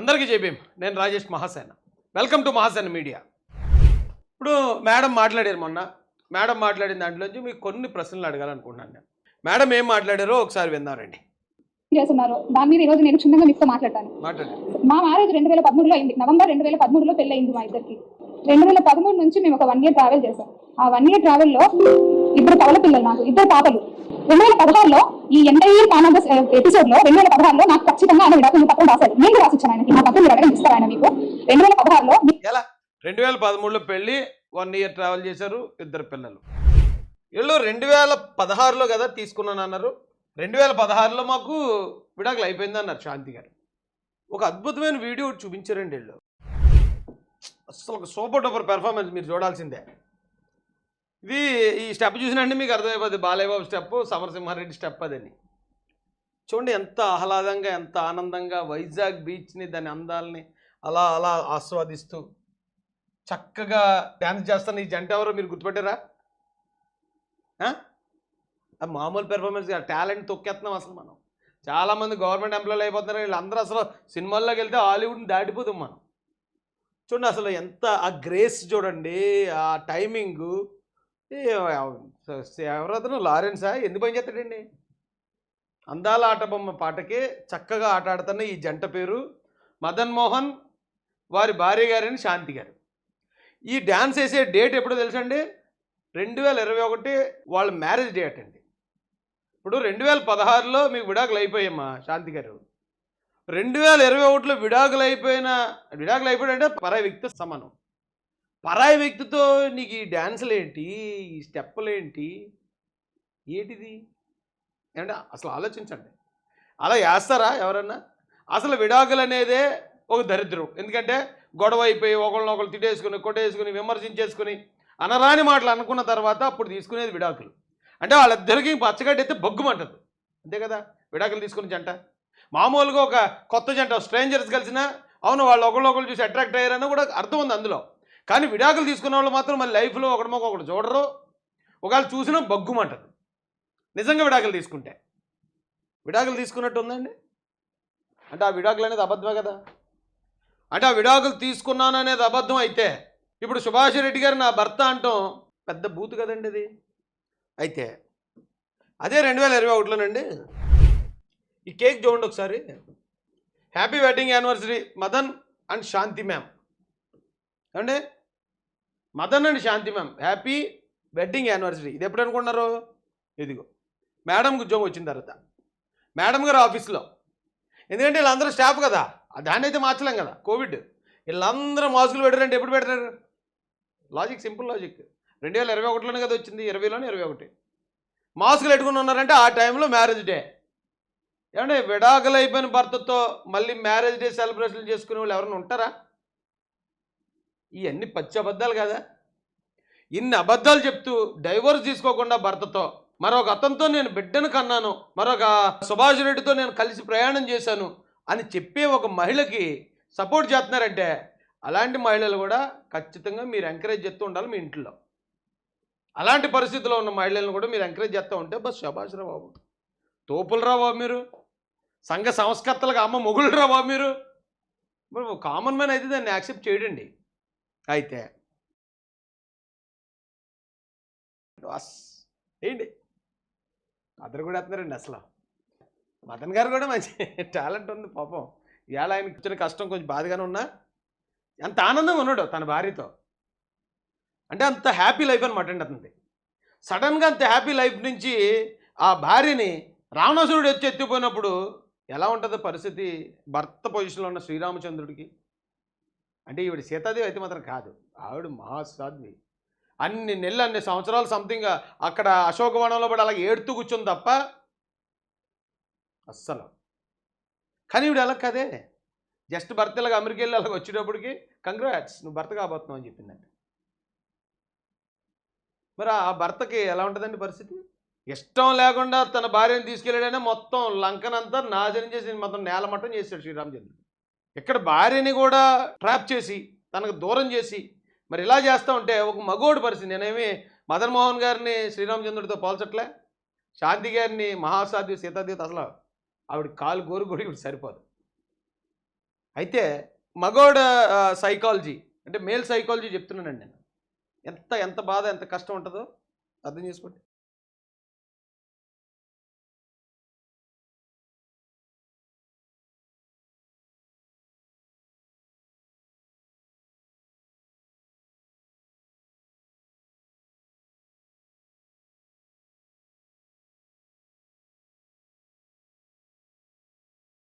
అందరికీ జైభీం. నేను Rajesh Mahasena. Welcome to Mahasena media. ఇప్పుడు మేడం మాట్లాడారు మొన్న. మేడం మాట్లాడిన దాంట్లోంచి మీకు కొన్ని ప్రశ్నలు అడగాలనుకుంటున్నాను నేను. మేడం ఏం మాట్లాడారో ఒకసారి విన్నారండి. చేస్తున్నారు దాని మీద ఈరోజు నేను చిన్నగా మీతో మాట్లాడతాను. మా మ్యారేజ్ 2013లో అయింది. నవంబర్ 2013లో పెళ్లి అయింది మా ఇద్దరికి. 2013 నుంచి మేము ఒక 1 year ట్రావెల్ చేసాం. ఆ 1 year ట్రావెల్లో ఇద్దరు కవల పిల్లలు, నాకు ఇద్దరు పాపలు. 2016లో ఈ ఎంటైర్ కానాబస్ ఎపిసోడ్ లో 2016లో నాకు ఖచ్చితంగా ఆయన విడాకులు పత్రం రాశాడు. నేను రాసిచ్చాను ఆయనకి. నా పత్రం మీరు అడగని ఇస్తారు ఆయన మీకు. 2016లో ఎలా 2013లో పెళ్లి, 1 year ట్రావెల్ చేశారు, ఇద్దరు పిల్లలు. వీళ్ళు 2016లో కదా తీసుకున్నాను అన్నారు. 2016లో మాకు విడాకులు అయిపోయింది అన్నారు శాంతి గారు. ఒక అద్భుతమైన వీడియో చూపించారండి వీళ్ళు. అసలు ఒక సూపర్ డూపర్ పెర్ఫార్మెన్స్ మీరు చూడాల్సిందే. ఇది ఈ స్టెప్ చూసినంటే మీకు అర్థమైపోతుంది. బాలయ్యబాబు స్టెప్, సమరసింహారెడ్డి స్టెప్ అదని. చూడండి ఎంత ఆహ్లాదంగా, ఎంత ఆనందంగా వైజాగ్ బీచ్ని, దాని అందాలని అలా అలా ఆస్వాదిస్తూ చక్కగా డ్యాన్స్ చేస్తాను. ఈ జంట ఎవరో మీరు గుర్తుపెట్టారా? మామూలు పెర్ఫార్మెన్స్, టాలెంట్ తొక్కేస్తున్నాం అసలు మనం. చాలామంది గవర్నమెంట్ ఎంప్లాయీలు అయిపోతున్నారు. వీళ్ళందరూ అసలు సినిమాల్లోకి వెళ్తే హాలీవుడ్ని దాటిపోతాం మనం. చూడండి అసలు ఎంత ఆ గ్రేస్ చూడండి, ఆ టైమింగు. ఎవరతను లారెన్సా ఎందుకు పని చేస్తాడండి? అందాల ఆట బొమ్మ పాటకే చక్కగా ఆట ఆడుతున్న ఈ జంట పేరు మదన్ మోహన్, వారి భార్య గారిని శాంతి గారు. ఈ డ్యాన్స్ వేసే డేట్ ఎప్పుడో తెలుసండి? 2021 వాళ్ళ మ్యారేజ్ డేట్ అండి. ఇప్పుడు 2016లో మీకు విడాకులు అయిపోయామ్మా శాంతి గారు. 2021లో విడాకులు అయిపోయాడంటే పరాయి వ్యక్తితో సమానం. పరాయి వ్యక్తితో నీకు ఈ డ్యాన్సులు ఏంటి, ఈ స్టెప్పులు ఏంటి, ఏంటిది అంటే అసలు ఆలోచించండి. అలా వేస్తారా ఎవరన్నా? అసలు విడాకులు అనేదే ఒక దరిద్రం. ఎందుకంటే గొడవ అయిపోయి ఒకళ్ళనొకళ్ళు తిట్టేసుకుని, కొట్టేసుకుని, విమర్శించేసుకుని, అనరాని మాటలు అనుకున్న తర్వాత అప్పుడు తీసుకునేది విడాకులు. అంటే వాళ్ళిద్దరికి పచ్చగడ్డి అయితే బొగ్గుమంటది. అంతే కదా విడాకులు తీసుకుని జంట. మామూలుగా ఒక కొత్త జంట స్ట్రేంజర్స్ కలిసినా అవును వాళ్ళు ఒకళ్ళు చూసి అట్రాక్ట్ అయ్యారని కూడా అర్థం ఉంది అందులో. కానీ విడాకులు తీసుకున్న వాళ్ళు మాత్రం మళ్ళీ లైఫ్లో ఒకటి చూడరు. ఒకవేళ చూసినా బొగ్గుమంటది. నిజంగా విడాకులు తీసుకుంటే విడాకులు తీసుకున్నట్టు ఉందండి. అంటే ఆ విడాకులు అనేది అబద్ధమే కదా. అంటే ఆ విడాకులు తీసుకున్నాను అనేది అబద్ధం అయితే ఇప్పుడు సుభాష్ రెడ్డి గారు నా భర్త అంటాం పెద్ద బూతు కదండి అది. అయితే అదే 2021లోనండి. ఈ కేక్ చూడండి ఒకసారి. Happy wedding anniversary Madan and Shanti ma'am. ఏమండి, Madan and Shanti ma'am happy wedding anniversary. ఇది ఎప్పుడు అనుకున్నారు? ఇదిగో మేడంకి ఉద్యోగం వచ్చిన తర్వాత మేడం గారు ఆఫీస్లో. ఎందుకంటే వీళ్ళందరూ స్టాఫ్ కదా, దాన్ని అయితే మార్చలేం కదా. కోవిడ్ వీళ్ళందరూ మాస్కులు పెట్టారంటే ఎప్పుడు పెడతారు? Logic, simple logic. 2021లోనే కదా వచ్చింది, 20లోనే 21 మాస్కులు పెట్టుకుని ఉన్నారంటే ఆ టైంలో మ్యారేజ్ డే. ఏమంటే విడాకులు అయిపోయిన భర్తతో మళ్ళీ మ్యారేజ్ డే సెలబ్రేషన్లు చేసుకునే వాళ్ళు ఎవరైనా ఉంటారా? ఇవన్నీ పచ్చి అబద్ధాలు కదా. ఇన్ని అబద్ధాలు చెప్తూ డైవోర్స్ తీసుకోకుండా భర్తతో మరొక అతనితో నేను బిడ్డను కన్నాను, మరొక సుభాష్ రెడ్డితో నేను కలిసి ప్రయాణం చేశాను అని చెప్పే ఒక మహిళకి సపోర్ట్ చేస్తున్నారంటే అలాంటి మహిళలు కూడా ఖచ్చితంగా మీరు ఎంకరేజ్ చేస్తూ ఉండాలి మీ ఇంట్లో. అలాంటి పరిస్థితిలో ఉన్న మహిళలను కూడా మీరు ఎంకరేజ్ చేస్తూ ఉంటే బస్ శభాష్ రా బాబు, తోపులు రా బాబు మీరు, సంఘ సంస్కర్తలకు అమ్మ మొగుళ్ళు రా బాబు మీరు. మరి కామన్ మ్యాన్ అయితే దాన్ని యాక్సెప్ట్ చేయడండి. అయితే ఏంటి అతను కూడా వేస్తున్నారండి. అసలు మదన్ గారు కూడా మంచి టాలెంట్ ఉంది పాపం. ఇవాళ ఆయనకి ఇచ్చిన కష్టం కొంచెం బాధగానే ఉన్నా అంత ఆనందంగా ఉన్నాడు తన భార్యతో. అంటే అంత హ్యాపీ లైఫ్ అనమాట అండి అతనిది. సడన్గా అంత హ్యాపీ లైఫ్ నుంచి ఆ భార్యని రావణాసురుడు ఎత్తిపోయినప్పుడు ఎలా ఉంటుందో పరిస్థితి భర్త పొజిషన్లో ఉన్న శ్రీరామచంద్రుడికి. అంటే ఈవిడ సీతాదేవి అయితే మాత్రం కాదు, ఆవిడ మహాసాధ్వి. అన్ని నెలలు, అన్ని సంవత్సరాలు సంథింగ్ అక్కడ అశోకవనంలో పడి అలాగే ఏడుతూ కూర్చుంది తప్ప అస్సలు. కానీ ఈవిడ అలా కదే, జస్ట్ భర్త ఇలాగ అమెరికా వెళ్ళి అలాగ వచ్చేటప్పటికి కంగ్రాట్స్ నువ్వు భర్త కాబోతున్నావు అని చెప్పిందండి. మరి ఆ భర్తకి ఎలా ఉంటుందండి పరిస్థితి? ఇష్టం లేకుండా తన భార్యను తీసుకెళ్ళాడనే మొత్తం లంకనంతా నాశనం చేసి మొత్తం నేలమట్టం చేశాడు శ్రీరామచంద్రుడు. ఇక్కడ భార్యని కూడా ట్రాప్ చేసి తనకు దూరం చేసి మరి ఇలా చేస్తూ ఉంటే ఒక మగోడు పరిస్థితి. నేనేమి మదన్ మోహన్ గారిని శ్రీరామచంద్రుడితో పోల్చట్లే, శాంతి గారిని మహాసాధ్వి సీతాదేవి అసలు ఆవిడ కాలు గోరు కూడా ఇప్పుడు సరిపోదు. అయితే మగోడ సైకాలజీ అంటే మేల్ సైకాలజీ చెప్తున్నానండి నేను. ఎంత ఎంత బాధ ఎంత కష్టం ఉంటుందో అర్థం చేసుకోండి.